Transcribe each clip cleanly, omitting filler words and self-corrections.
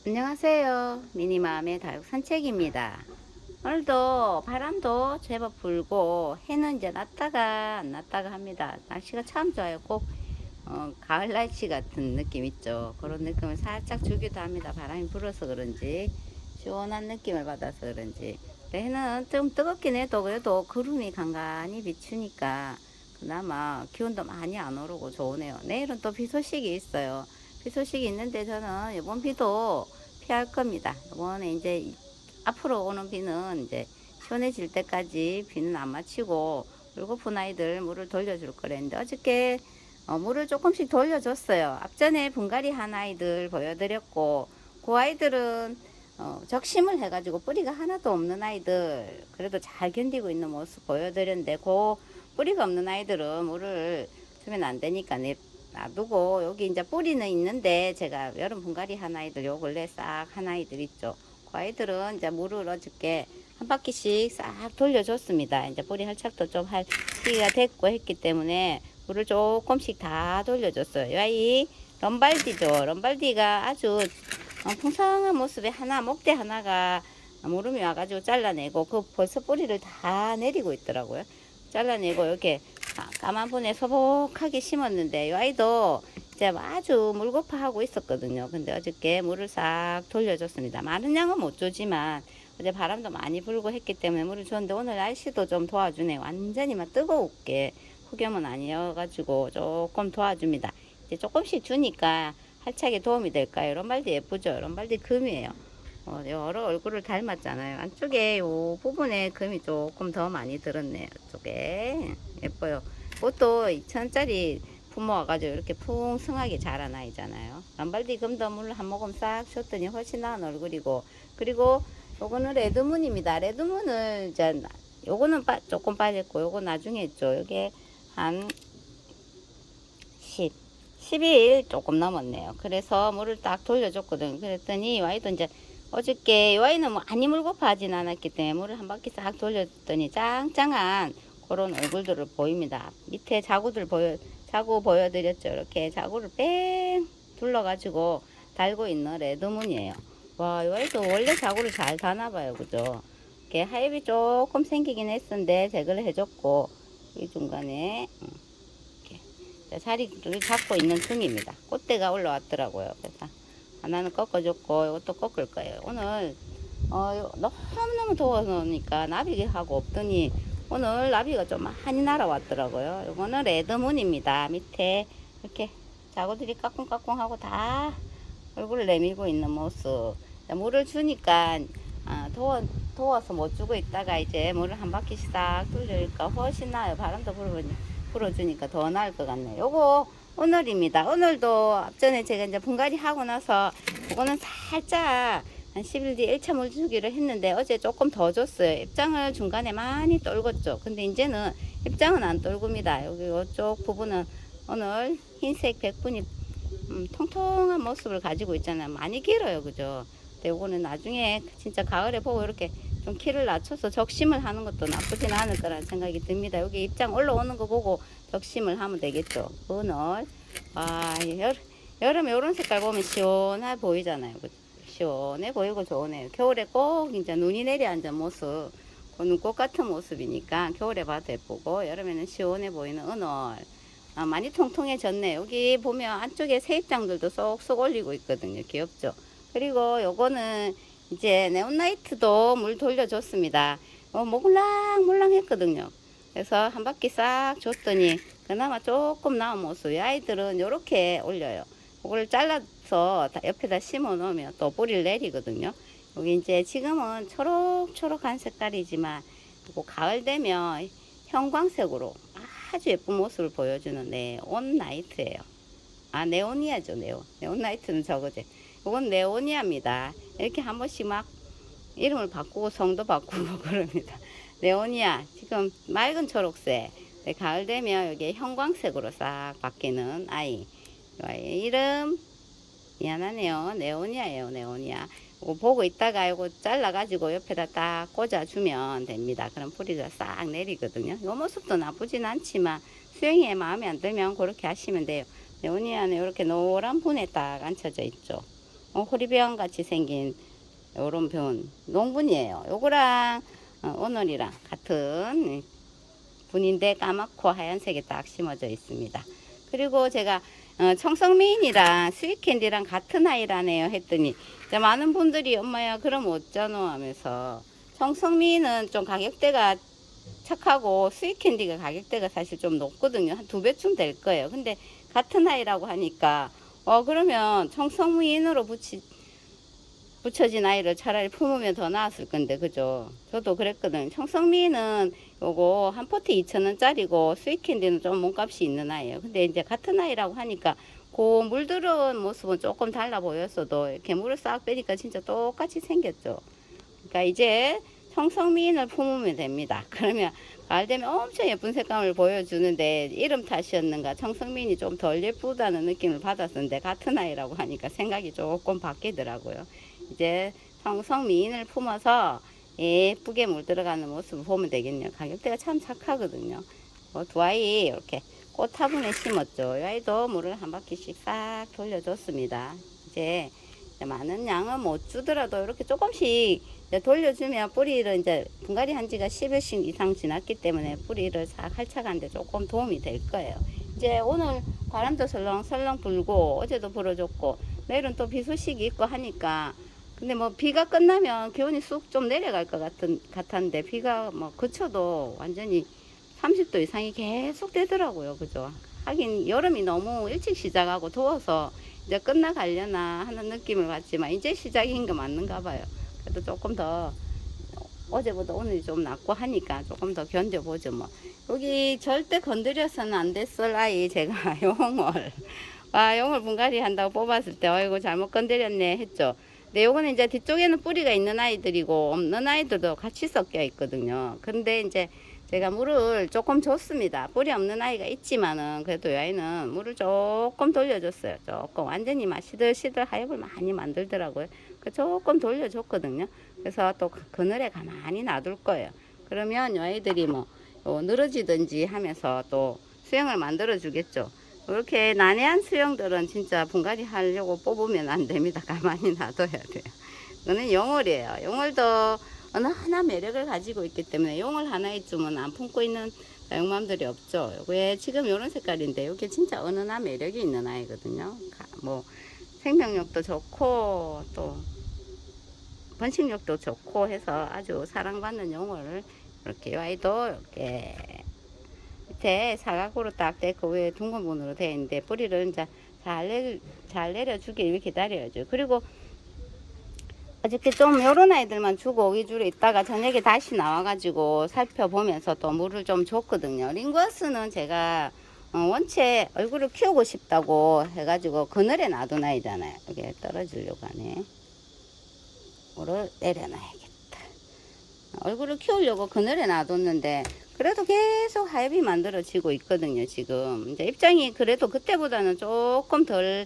안녕하세요. 미니맘의 다육 산책입니다. 오늘도 바람도 제법 불고 해는 이제 났다가 안 났다가 합니다. 날씨가 참 좋아요. 꼭 가을 날씨 같은 느낌 있죠. 그런 느낌을 살짝 주기도 합니다. 바람이 불어서 그런지 시원한 느낌을 받아서 그런지. 근데 해는 좀 뜨겁긴 해도 그래도 구름이 간간히 비추니까 그나마 기온도 많이 안 오르고 좋으네요. 내일은 또 비 소식이 있어요. 비 소식이 있는데 저는 이번 비도 피할 겁니다. 이번에 이제 앞으로 오는 비는 이제 시원해질 때까지 비는 안 마치고 물고픈 아이들 물을 돌려줄 거랬는데 어저께 물을 조금씩 돌려줬어요. 앞전에 분갈이 한 아이들 보여드렸고 그 아이들은 적심을 해가지고 뿌리가 하나도 없는 아이들 그래도 잘 견디고 있는 모습 보여드렸는데 그 뿌리가 없는 아이들은 물을 주면 안 되니까 놔두고 여기 이제 뿌리는 있는데 제가 여름 분갈이 한 아이들 요 근래 싹 한 아이들 있죠. 그 아이들은 이제 물을 어저께 한 바퀴씩 싹 돌려줬습니다. 이제 뿌리 활착도 좀 할 시기가 됐고 했기 때문에 물을 조금씩 다 돌려줬어요. 이 아이 럼발디죠. 럼발디가 아주 풍성한 모습에 하나 목대 하나가 무름이 와가지고 잘라내고 그 벌써 뿌리를 다 내리고 있더라고요. 잘라내고 이렇게 까만 분에 소복하게 심었는데 이 아이도 이제 아주 물고파하고 있었거든요. 근데 어저께 물을 싹 돌려줬습니다. 많은 양은 못 주지만 어제 바람도 많이 불고 했기 때문에 물을 줬는데 오늘 날씨도 좀 도와주네. 완전히 막 뜨겁게 폭염은 아니어가지고 조금 도와줍니다. 이제 조금씩 주니까 활착에 도움이 될까요? 롬발디 예쁘죠? 롬발디 금이에요. 여러 얼굴을 닮았잖아요. 안쪽에 요 부분에 금이 조금 더 많이 들었네요. 이쪽에 예뻐요. 그것도 2,000원짜리 품어 와가지고 이렇게 풍성하게 자란 아이잖아요. 람발디 금도 물 한 모금 싹 줬더니 훨씬 나은 얼굴이고, 그리고 요거는 레드문입니다. 레드문을 이제 요거는 조금 빠졌고 요거 나중에 있죠. 요게 한 10일 조금 넘었네요. 그래서 물을 딱 돌려줬거든요. 그랬더니 이 아이도 이제 어저께 이 아이는 뭐 많이 물고파 하진 않았기 때문에 물을 한 바퀴 싹 돌렸더니 짱짱한 그런 얼굴들을 보입니다. 밑에 자구 보여드렸죠. 이렇게 자구를 뺑 둘러가지고 달고 있는 레드문이에요. 와, 이 아이도 원래 자구를 잘 다나봐요. 그죠? 이렇게 하엽이 조금 생기긴 했었는데 제거를 해줬고, 이 중간에 자리를 잡고 있는 중입니다. 꽃대가 올라왔더라고요. 그래서 하나는 꺾어줬고 이것도 꺾을 거예요. 오늘 너무너무 더워서니까 나비하고 없더니 오늘 나비가 좀 많이 날아왔더라고요. 이거는 레드문입니다. 밑에 이렇게 자구들이 까꿍까꿍하고 다 얼굴을 내밀고 있는 모습. 물을 주니까 더워서 못 주고 있다가 이제 물을 한 바퀴씩 싹 돌리니까 훨씬 나아요. 바람도 불어주니까 더 나을 것 같네요. 요거 오늘입니다. 오늘도 앞전에 제가 이제 분갈이 하고 나서 이거는 살짝 한 10일 뒤에 1차 물 주기를 했는데 어제 조금 더 줬어요. 입장을 중간에 많이 떨궜죠. 근데 이제는 입장은 안 떨굽니다. 여기 이쪽 부분은 오늘 흰색 백분이 통통한 모습을 가지고 있잖아요. 많이 길어요. 그죠? 근데 요거는 나중에 진짜 가을에 보고 이렇게 좀 키를 낮춰서 적심을 하는 것도 나쁘진 않을 거라는 생각이 듭니다. 여기 입장 올라오는 거 보고 적심을 하면 되겠죠. 오늘 여름에 이런 색깔 보면 시원해 보이잖아요. 그죠? 시원해 보이고 좋으네요. 겨울에 꼭 이제 눈이 내려앉은 모습, 그 눈꽃 같은 모습이니까 겨울에 봐도 예쁘고 여름에는 시원해 보이는 오늘 많이 통통해졌네요. 여기 보면 안쪽에 새입장들도 쏙쏙 올리고 있거든요. 귀엽죠? 그리고 요거는 이제 네온라이트도 물 돌려줬습니다. 몰랑몰랑 했거든요. 그래서 한 바퀴 싹 줬더니 그나마 조금 나은 모습. 이 아이들은 요렇게 올려요. 이걸 잘라서 옆에다 심어 놓으면 또 뿌리를 내리거든요. 여기 이제 지금은 초록초록한 색깔이지만 가을 되면 형광색으로 아주 예쁜 모습을 보여주는 네온라이트예요. 네오니아죠. 네온라이트는 저거지. 이건 네오니아입니다. 이렇게 한 번씩 막 이름을 바꾸고 성도 바꾸고 그럽니다. 네오니아 지금 맑은 초록색, 가을 되면 여기 형광색으로 싹 바뀌는 아이. 이름 미안하네요. 네오니아예요. 네오니아. 이거 보고 있다가 이거 잘라가지고 옆에다 딱 꽂아주면 됩니다. 그럼 뿌리가 싹 내리거든요. 이 모습도 나쁘진 않지만 수영이의 마음에 안 들면 그렇게 하시면 돼요. 네오니아는 이렇게 노란 분에 딱 앉혀져 있죠. 호리병 같이 생긴 요런 병 농분이에요. 요거랑 오늘이랑 같은 분인데 까맣고 하얀색이 딱 심어져 있습니다. 그리고 제가 청성미인이랑 스윗캔디랑 같은 아이라네요 했더니 많은 분들이 엄마야 그럼 어쩌노 하면서, 청성미인은 좀 가격대가 착하고 스윗캔디가 가격대가 사실 좀 높거든요. 한 2배쯤 될 거예요. 근데 같은 아이라고 하니까 그러면 청성미인으로 붙여진 아이를 차라리 품으면 더 나았을 건데, 그죠? 저도 그랬거든. 청성미는 요거 한 포트 2,000원짜리고 스윗캔디는 좀 몸값이 있는 아이예요. 근데 이제 같은 아이라고 하니까 그 물들어온 모습은 조금 달라 보였어도 이렇게 물을 싹 빼니까 진짜 똑같이 생겼죠. 그러니까 이제 청성미인을 품으면 됩니다. 그러면 가을 되면 엄청 예쁜 색감을 보여주는데, 이름 탓이었는가 청성미인이 좀 덜 예쁘다는 느낌을 받았었는데 같은 아이라고 하니까 생각이 조금 바뀌더라고요. 이제 청성미인을 품어서 예쁘게 물 들어가는 모습을 보면 되겠네요. 가격대가 참 착하거든요. 두 아이 이렇게 꽃 화분에 심었죠. 이 아이도 물을 한 바퀴씩 싹 돌려줬습니다. 이제 많은 양은 못 주더라도 이렇게 조금씩 돌려주면 뿌리를 이제 분갈이 한 지가 10일씩 이상 지났기 때문에 뿌리를 싹 활착하는데 조금 도움이 될 거예요. 이제 오늘 바람도 설렁설렁 불고 어제도 불어줬고 내일은 또 비 소식이 있고 하니까, 근데 뭐 비가 끝나면 기온이 쑥 좀 내려갈 것 같았는데 비가 뭐 그쳐도 완전히 30도 이상이 계속 되더라고요. 그죠? 하긴 여름이 너무 일찍 시작하고 더워서 이제 끝나가려나 하는 느낌을 받지만 이제 시작인 거 맞는가 봐요. 그래도 조금 더 어제보다 오늘이 좀 낫고 하니까 조금 더 견뎌보죠 뭐. 여기 절대 건드려서는 안 됐을 아이 제가 용을 분갈이 한다고 뽑았을 때 어이구 잘못 건드렸네 했죠. 근데 요거는 이제 뒤쪽에는 뿌리가 있는 아이들이고 없는 아이들도 같이 섞여 있거든요. 근데 이제 제가 물을 조금 줬습니다. 뿌리 없는 아이가 있지만은 그래도 이 아이는 물을 조금 돌려줬어요. 조금 완전히 막 시들시들 하엽을 많이 만들더라고요. 조금 돌려줬거든요. 그래서 또 그늘에 가만히 놔둘 거예요. 그러면 이 아이들이 뭐 늘어지든지 하면서 또 수영을 만들어 주겠죠. 이렇게 난해한 수영들은 진짜 분갈이 하려고 뽑으면 안 됩니다. 가만히 놔둬야 돼요. 이거는 용월이에요. 용월도 어느 하나 매력을 가지고 있기 때문에 용월 하나에쯤은 안 품고 있는 다육맘들이 없죠. 왜 지금 이런 색깔인데 이게 진짜 은은한 매력이 있는 아이거든요. 뭐 생명력도 좋고 또 번식력도 좋고 해서 아주 사랑받는 용월. 이렇게 이 아이도 이렇게 밑에 사각으로 딱 되고 위에 둥근분으로 되어 있는데 뿌리를 이제 잘 내려주길 기다려야죠. 그리고 어저께 좀 요런 아이들만 주고 위주로 있다가 저녁에 다시 나와가지고 살펴보면서 또 물을 좀 줬거든요. 링거스는 제가 원체 얼굴을 키우고 싶다고 해가지고 그늘에 놔둔 아이잖아요. 여기 떨어지려고 하네. 물을 내려놔야겠다. 얼굴을 키우려고 그늘에 놔뒀는데 그래도 계속 하엽이 만들어지고 있거든요. 지금 이제 입장이 그래도 그때보다는 조금 덜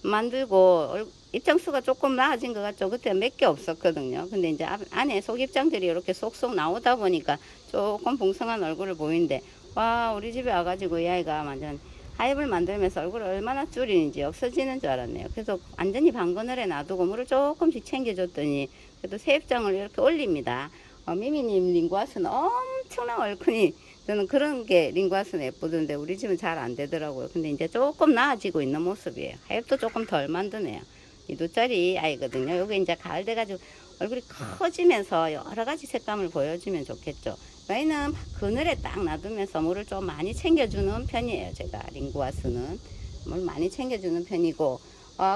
만들고 입장수가 조금 나아진 것 같죠. 그때 몇 개 없었거든요. 근데 이제 안에 속입장들이 이렇게 쏙쏙 나오다 보니까 조금 봉성한 얼굴을 보이는데, 와 우리 집에 와가지고 이 아이가 완전 하엽을 만들면서 얼굴을 얼마나 줄이는지 없어지는 줄 알았네요. 그래서 완전히 방그늘에 놔두고 물을 조금씩 챙겨줬더니 그래도 새 입장을 이렇게 올립니다. 미미님 링구아스는 엄청난 얼큰이, 저는 그런 게 링구아스는 예쁘던데 우리 집은 잘 안 되더라고요. 근데 이제 조금 나아지고 있는 모습이에요. 하엽도 조금 덜 만드네요. 2도짜리 아이거든요. 요게 이제 가을 돼가지고 얼굴이 커지면서 여러 가지 색감을 보여주면 좋겠죠. 저희는 그늘에 딱 놔두면서 물을 좀 많이 챙겨주는 편이에요. 제가 링구아스는 물 많이 챙겨주는 편이고,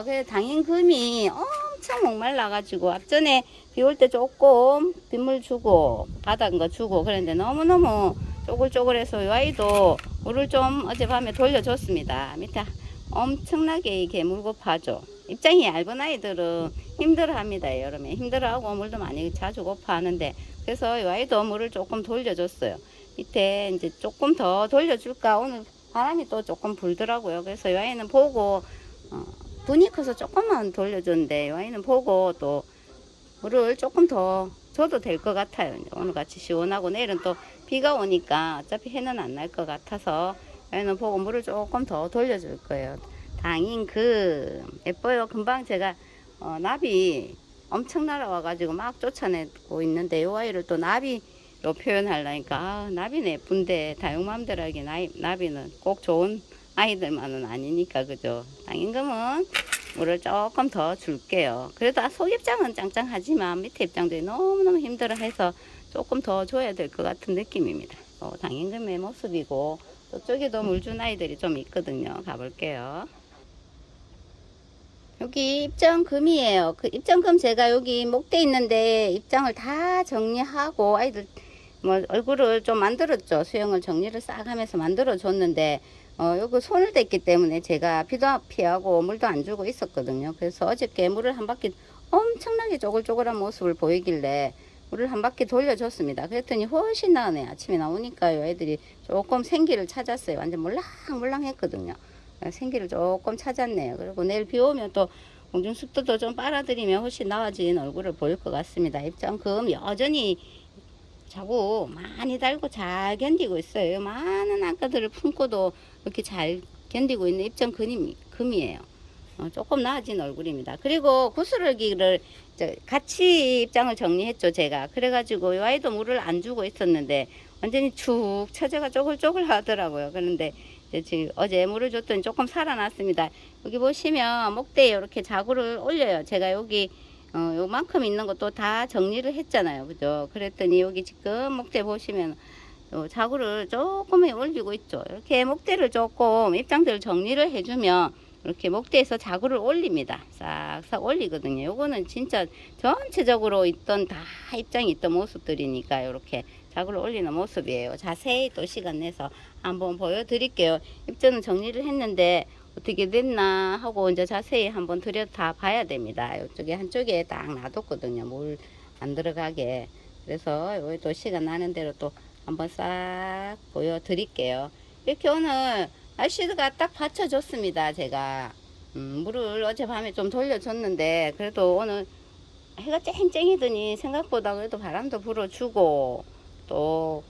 그 당인금이 엄청 목말라가지고 앞전에 비 올 때 조금 빗물 주고 바닥 거 주고 그랬는데 너무너무 쪼글쪼글해서 이 아이도 물을 좀 어젯밤에 돌려줬습니다. 밑에 엄청나게 이게 물고파죠. 입장이 얇은 아이들은 힘들어합니다. 여름에 힘들어하고 물도 많이 자주 고파하는데, 그래서 이 아이도 물을 조금 돌려줬어요. 밑에 이제 조금 더 돌려줄까, 오늘 바람이 또 조금 불더라고요. 그래서 이 아이는 보고 분이 커서 조금만 돌려줬는데 이 아이는 보고 또 물을 조금 더 줘도 될 것 같아요. 오늘 같이 시원하고 내일은 또 비가 오니까 어차피 해는 안 날 것 같아서 얘는 보고 물을 조금 더 돌려줄 거예요. 당인금 예뻐요. 금방 제가 나비 엄청 날아와가지고 막 쫓아내고 있는데 요 아이를 또 나비로 표현하려니까 나비는 예쁜데 다육맘들에게 나비는 꼭 좋은 아이들만은 아니니까 그죠. 당임금은 물을 조금 더 줄게요. 그래도 속 입장은 짱짱하지만 밑에 입장들이 너무너무 힘들어해서 조금 더 줘야 될 것 같은 느낌입니다. 당임금의 모습이고 저쪽에도 물 준 아이들이 좀 있거든요. 가볼게요. 여기 입장금이에요. 그 입장금 제가 여기 목대 있는데 입장을 다 정리하고 아이들 뭐 얼굴을 좀 만들었죠. 수영을 정리를 싹 하면서 만들어 줬는데 요거 손을 댔기 때문에 제가 비도 피하고 물도 안 주고 있었거든요. 그래서 어저께 물을 한 바퀴 엄청나게 쪼글쪼글한 모습을 보이길래 물을 한 바퀴 돌려줬습니다. 그랬더니 훨씬 나으네. 아침에 나오니까요. 애들이 조금 생기를 찾았어요. 완전 물랑물랑 했거든요. 생기를 조금 찾았네요. 그리고 내일 비 오면 또 공중 습도도 좀 빨아들이면 훨씬 나아진 얼굴을 보일 것 같습니다. 입장금 여전히 자꾸 많이 달고 잘 견디고 있어요. 많은 아까들을 품고도 이렇게 잘 견디고 있는 입장금이에요. 조금 나아진 얼굴입니다. 그리고 구슬기를 같이 입장을 정리했죠, 제가. 그래가지고 이 아이도 물을 안 주고 있었는데 완전히 축 처져가 쪼글쪼글 하더라고요. 그런데 지금 어제 물을 줬더니 조금 살아났습니다. 여기 보시면 목대에 이렇게 자구를 올려요. 제가 여기 요만큼 있는 것도 다 정리를 했잖아요. 그죠? 그랬더니 여기 지금 목대 보시면 자구를 조금 올리고 있죠. 이렇게 목대를 조금 입장들을 정리를 해주면 이렇게 목대에서 자구를 올립니다. 싹싹 올리거든요. 요거는 진짜 전체적으로 있던 다 입장이 있던 모습들이니까 이렇게 자구를 올리는 모습이에요. 자세히 또 시간 내서 한번 보여드릴게요. 입장은 정리를 했는데 어떻게 됐나 하고 이제 자세히 한번 들여다 봐야 됩니다. 이쪽에 한쪽에 딱 놔뒀거든요. 물 안 들어가게. 그래서 여기 또 시간 나는 대로 또 한번 싹 보여드릴게요. 이렇게 오늘 날씨가 딱 받쳐줬습니다. 제가 물을 어젯밤에 좀 돌려줬는데 그래도 오늘 해가 쨍쨍이더니 생각보다 그래도 바람도 불어주고 또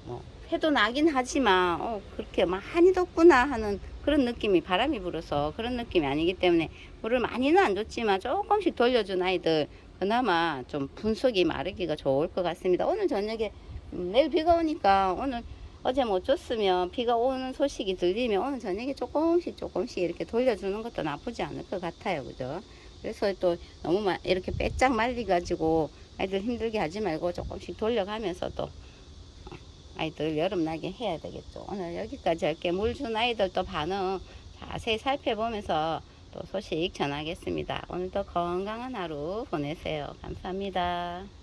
뭐 해도 나긴 하지만 그렇게 많이 덥구나 하는 그런 느낌이 바람이 불어서 그런 느낌이 아니기 때문에 물을 많이는 안 줬지만 조금씩 돌려준 아이들 그나마 좀 분속이 마르기가 좋을 것 같습니다. 오늘 저녁에 내일 비가 오니까 오늘 어제 못 줬으면 비가 오는 소식이 들리면 오늘 저녁에 조금씩 이렇게 돌려주는 것도 나쁘지 않을 것 같아요. 그죠? 그래서 또 너무 이렇게 빼짝 말리가지고 아이들 힘들게 하지 말고 조금씩 돌려가면서 또 아이들 여름나게 해야 되겠죠. 오늘 여기까지 할게. 물 준 아이들 또 반응 자세히 살펴보면서 또 소식 전하겠습니다. 오늘도 건강한 하루 보내세요. 감사합니다.